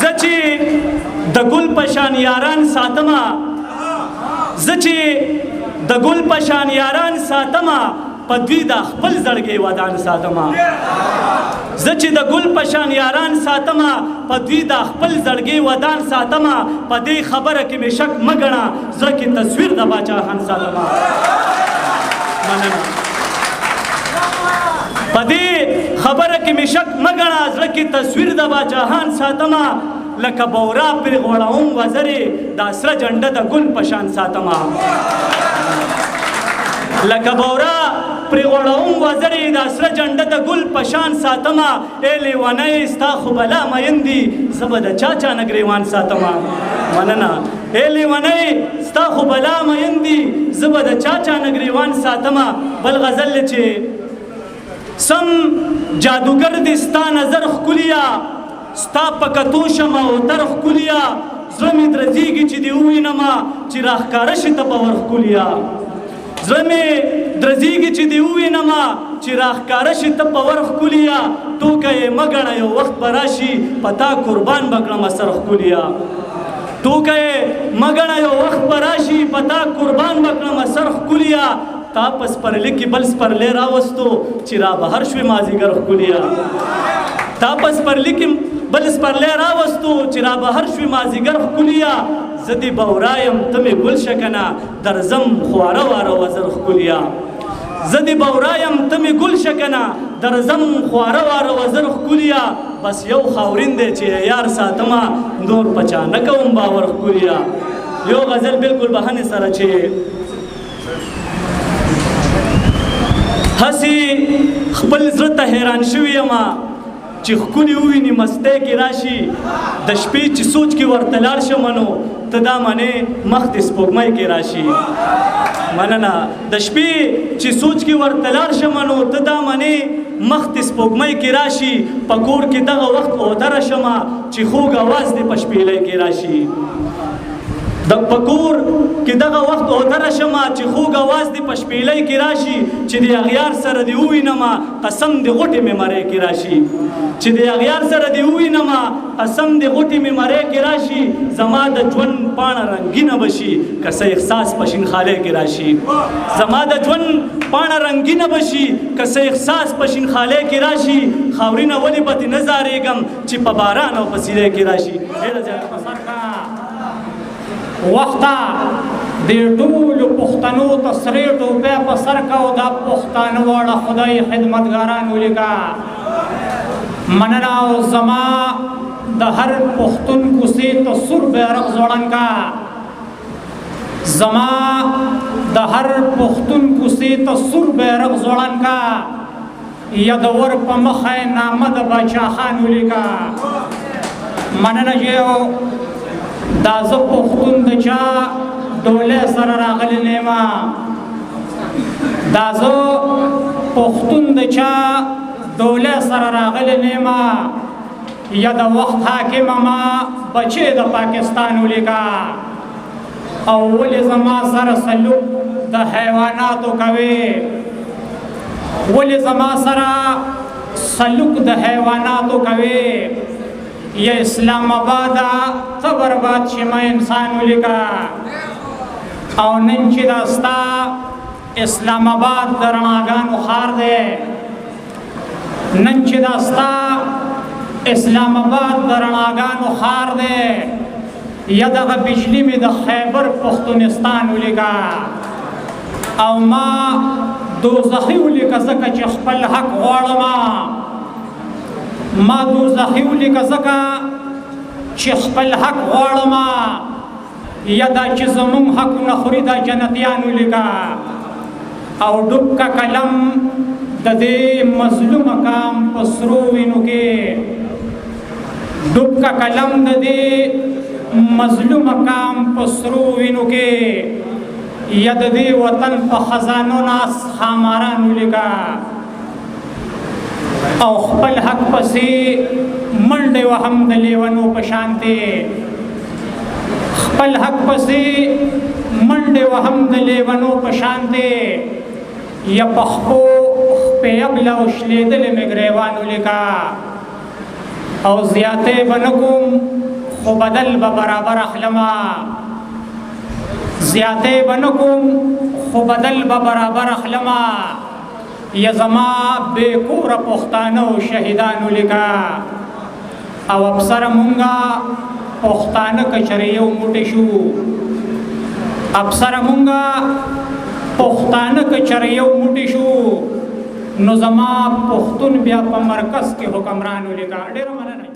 زچی د ګل پشان یاران ساتما زچی د ګل پشان یاران ساتما پدوی د خپل زړګي ودان ساتما زچی د ګل پشان یاران ساتما پدوی د خپل زړګي ودان ساتما پدې خبره کې مشک مګنا زړه کې تصویر د باچا خان ساتما مننه پدې خبره کې مشک مګنا زړه کې تصویر د باچا خان ساتما لکه بورا پر غوړاوم وزرې د سره جنډه د ګل پشان ساتما لکه بورا پر غوړاوم وزرې د سره جنډه د ګل پشان ساتما ای لیونۍ ستا خو بلا میندې زه به د چاچا نه ګریوان ساتما مننه ای لیونۍ ستا خو بلا میندې زه به د چاچا نه ګریوان ساتما بل غزل چې سم جادوګر دې ستا نظر ښکلیا ستا په کتو شمه او تر ښکلیا زړه مې درځېږي چې دې ووینمه چې راښکاره شي ته به ور ښکلیا زړه مې درځېږي چې دې ووینمه چې راښکاره شي ته په ور ښکلیا توکه یې مه ګڼه یو وخت به راشي په تا قربان به کړمه سر ښکلیا توکه یې مه ګڼه یو وخت به راشي په تا قربان به کړمه سر ښکلیا تا په سپرلي کې بل سپرلی راوستو چې را بهر شوې مازدیګر ښکلیا تا په سپرلي کې بل سپرلی راوستو چې را بهر شوې مازدیګر ښکلیا زه دې بورایم ته مې ګل شه کنه درځم خواره واره وزر ښکلیا زه دې بورایم ته مې ګل شه کنه درځم خواره واره وزر ښکلیا بس یو خاورین دی چې یار ساتمه نور په چا نه کوم باور ښکلیا یو غزل بالکل بهانې سره چې هسې خپل زړه ته حیران شوي یمه چې ښکلي وویني مستی کې راشي د شپې چې سوچ کې ورته لاړ شمه نو ته دا منې مخ د سپوږمۍ کې راشي مننه د شپې چې سوچ کې ورته لاړ شمه نو ته دا منې مخ د سپوږمۍ کې راشي په کور کې دغه وخت اوتره شمه چې خوږ اواز دې په شپېلۍ کې راشي د پکور کې دغه وخت اوتره شمه چې خوږ اواز دې په شپېلۍ کې راشي چې د اغیار سره دې ووینمه قسم دې غوټې مې مرۍ کې راشي چې د اغیار سره دې ووینمه قسم دې غوټې مې مرۍ کې راشي زما د ژوند پاڼه رنګینه بشي که څه احساس په شینخالۍ کې راشي زما د ژوند پاڼه رنګینه بشي که څه احساس په شینخالۍ کې راشي خاورینه ولې به ترې نه زارېږم چې په باران او په سیلۍ کې راشي ډېره زیاته په سر کا وخته د ټولو پښتنو ته سرې ټوپۍ په سر کا او دا پښتانه واړه خدای خدمتګاران ولیکه مننه او زما د هر پښتون کوڅې ته سور بیرغ ځوړند کا زما د هر پښتون کوڅې ته سور بیرغ ځوړند کا یا د ور په مخه نامه د باچا خان ولیکه مننه یو دا زه پښتون د چا ډولۍ سره راغلی نه یم دا زه پښتون د چا ډولۍ سره راغلی نه یم یا د وخت حاکمه ما بچې د پاکستان ولیکه او ولې زما سره سلوک د حیواناتو کوي ولې زما سره سلوک د حیواناتو کوي یا اسلام آباد ته برباد شي ما انسان ولیکه او نن چې دا ستا اسلام آباد د رڼاګانو ښار دی نن چې دا ستا اسلام آباد د رڼاګانو ښار دی یا دغه بجلي مې د خیبر پښتونستان ولیکه او ما دوزخي ولیکه ځکه چې خپل حق غواړم ما دوزخي ولیکه ځکه چې خپل حق غواړم یا دا چې زموږ حقونه خوري دا جنتیان ولیکه او ډوب کا قلم د دې مظلوم کام په سرو وینو کې ډوب کا قلم د دې مظلوم کام په سرو وینو کې یا د دې وطن په خزانو ناس خاماران ولیکه او خپل حق پسې منډې وهم د لیونو په شانتې خپل حق پسې منډې وهم د لیونو په شانتې یا په خپو خپې ابله او شلېدلې مې ګریوان ولیکه او زیاته بنکم خو بدل به برابر اخلما زیاته بنکم خو بدل به برابر اخلما یا زما بے کور پښتانه او شهیدانو لکا او افسر مونږه پښتانه کچره یو موټی شو افسر مونږه پښتانه کچره یو موټی شو نو زما پښتون بیا په مرکز کې حکمران ولیکا ډېر مننه